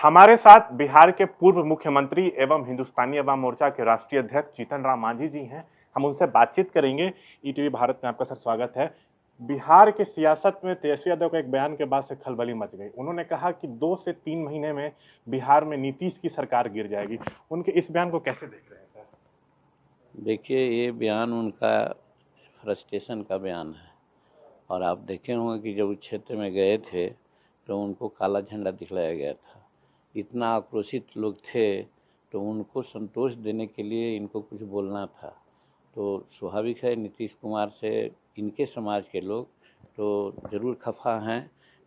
हमारे साथ बिहार के पूर्व मुख्यमंत्री एवं हिंदुस्तानी अवाम मोर्चा के राष्ट्रीय अध्यक्ष जीतन राम मांझी जी हैं। हम उनसे बातचीत करेंगे। ईटीवी भारत में आपका सर स्वागत है। बिहार के सियासत में तेजस्वी यादव के एक बयान के बाद से खलबली मच गई। उन्होंने कहा कि 2 से 3 महीने में बिहार में नीतीश की सरकार गिर जाएगी। उनके इस बयान को कैसे देख रहे हैं सर? देखिए, ये बयान उनका फ्रस्ट्रेशन का बयान है और आप देखे होंगे कि जब उस क्षेत्र में गए थे तो उनको काला झंडा दिखलाया गया था। इतना आक्रोशित लोग थे तो उनको संतोष देने के लिए इनको कुछ बोलना था। तो स्वाभाविक है नीतीश कुमार से इनके समाज के लोग तो ज़रूर खफा हैं।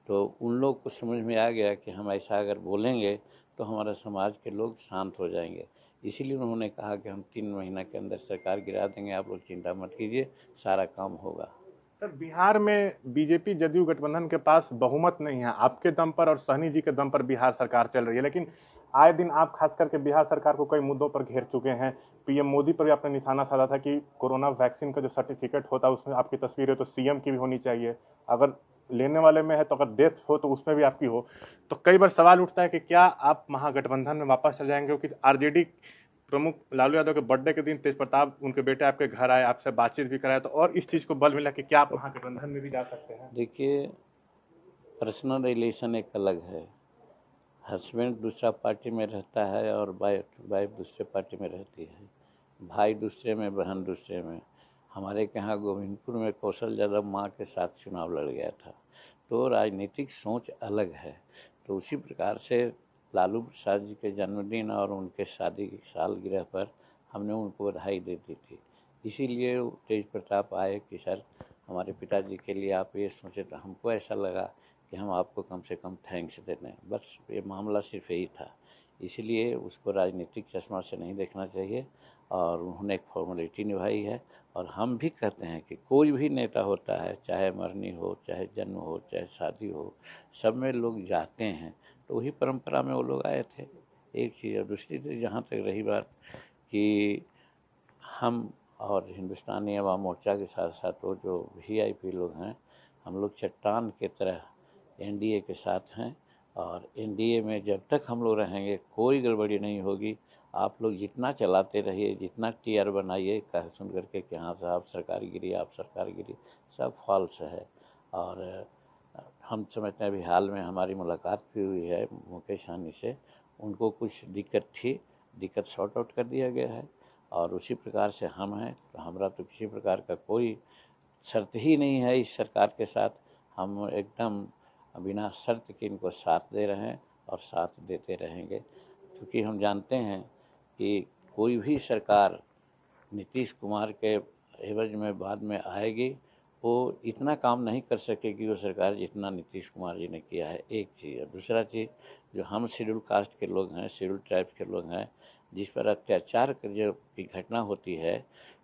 तो उन लोग को समझ में आ गया कि हम ऐसा अगर बोलेंगे तो हमारा समाज के लोग शांत हो जाएंगे। इसीलिए उन्होंने कहा कि हम 3 महीना के अंदर सरकार गिरा देंगे, आप लोग चिंता मत कीजिए, सारा काम होगा। सर, बिहार में बीजेपी जदयू गठबंधन के पास बहुमत नहीं है। आपके दम पर और सहनी जी के दम पर बिहार सरकार चल रही है, लेकिन आए दिन आप खास करके बिहार सरकार को कई मुद्दों पर घेर चुके हैं। पीएम मोदी पर भी आपने निशाना साधा था कि कोरोना वैक्सीन का जो सर्टिफिकेट होता है उसमें आपकी तस्वीर है तो सीएम की भी होनी चाहिए, अगर लेने वाले में है तो अगर डेथ हो तो उसमें भी आपकी हो। तो कई बार सवाल उठता है कि क्या आप महागठबंधन में वापस चल जाएंगे, क्योंकि आरजेडी प्रमुख लालू यादव के बर्थडे के दिन तेज प्रताप उनके बेटे आपके घर आए, आपसे बातचीत भी कराया, तो और इस चीज को बल मिला कि क्या आप महागठबंधन में भी जा सकते हैं? देखिए, पर्सनल रिलेशन एक अलग है। हस्बैंड दूसरा पार्टी में रहता है और वाइफ दूसरे पार्टी में रहती है, भाई दूसरे में, बहन दूसरे में। हमारे के यहाँ गोविंदपुर में कौशल यादव माँ के साथ चुनाव लड़ गया था। तो राजनीतिक सोच अलग है। तो उसी प्रकार से लालू प्रसाद जी के जन्मदिन और उनके शादी की सालगिरह पर हमने उनको बधाई दे दी थी। इसीलिए तेज प्रताप आए कि सर हमारे पिताजी के लिए आप ये सोचे, तो हमको ऐसा लगा कि हम आपको कम से कम थैंक्स दे दें। बस ये मामला सिर्फ यही था। इसलिए उसको राजनीतिक चश्मा से नहीं देखना चाहिए और उन्होंने एक फॉर्मेलिटी निभाई है। और हम भी कहते हैं कि कोई भी नेता होता है, चाहे मरनी हो, चाहे जन्म हो, चाहे शादी हो, सब में लोग जाते हैं। तो वही परंपरा में वो लोग आए थे। एक चीज़। और दूसरी चीज़, जहाँ तक रही बात कि हम और हिंदुस्तानी अवाम मोर्चा के साथ साथ वो जो वीआईपी लोग हैं, हम लोग चट्टान की तरह एनडीए के साथ हैं। और एनडीए में जब तक हम लोग रहेंगे कोई गड़बड़ी नहीं होगी। आप लोग जितना चलाते रहिए, जितना टीआर बनाइए कह सुन करके कि हाँ साहब सरकार गिरी, आप सरकार गिरी, सब फॉल्स है। और हम समझते हैं, अभी हाल में हमारी मुलाकात भी हुई है मुकेश सहनी से। उनको कुछ दिक्कत थी, दिक्कत सॉर्ट आउट कर दिया गया है और उसी प्रकार से हम हैं। तो हमारा तो किसी प्रकार का कोई शर्त ही नहीं है इस सरकार के साथ। हम एकदम बिना शर्त के इनको साथ दे रहे हैं और साथ देते रहेंगे, क्योंकि हम जानते हैं कि कोई भी सरकार नीतीश कुमार के एवज में बाद में आएगी, वो इतना काम नहीं कर सकेगी वो सरकार जितना नीतीश कुमार जी ने किया है। एक चीज़। और दूसरा चीज़, जो हम शेड्यूल कास्ट के लोग हैं, शेड्यूल ट्राइब के लोग हैं, जिस पर अत्याचार जो की घटना होती है,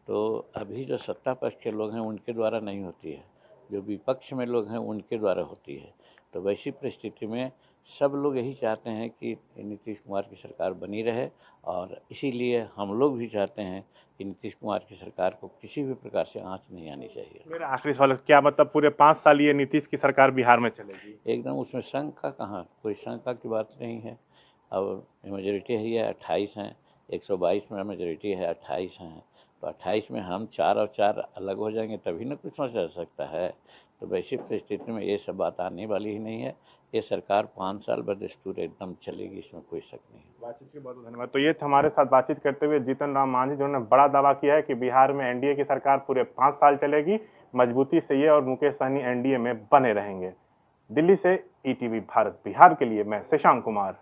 तो अभी जो सत्ता पक्ष के लोग हैं उनके द्वारा नहीं होती है, जो विपक्ष में लोग हैं उनके द्वारा होती है। तो वैसी परिस्थिति में सब लोग यही चाहते हैं कि नीतीश कुमार की सरकार बनी रहे और इसीलिए हम लोग भी चाहते हैं कि नीतीश कुमार की सरकार को किसी भी प्रकार से आंच नहीं आनी चाहिए। मेरा आखिरी सवाल, क्या मतलब पूरे 5 साल ये नीतीश की सरकार बिहार में चलेगी? एकदम उसमें शंका कहाँ, कोई शंका की बात नहीं है। अब मेजोरिटी है 28 हैं, 122 में मेजोरिटी है, 28 हैं। तो 28 में हम 4 और 4 अलग हो जाएंगे तभी ना कुछ सोचा जा सकता है। तो वैसी परिस्थिति में ये सब बात आने वाली ही नहीं है। ये सरकार 5 साल बदस्तूर एकदम चलेगी, इसमें कोई शक नहीं है। बातचीत के बहुत धन्यवाद। तो ये था हमारे साथ बातचीत करते हुए जीतन राम मांझी, जिन्होंने बड़ा दावा किया है कि बिहार में एनडीए की सरकार पूरे 5 साल चलेगी, मजबूती से ये और मुकेश सहनी एनडीए में बने रहेंगे। दिल्ली से ईटीवी भारत बिहार के लिए मैं शशांक कुमार।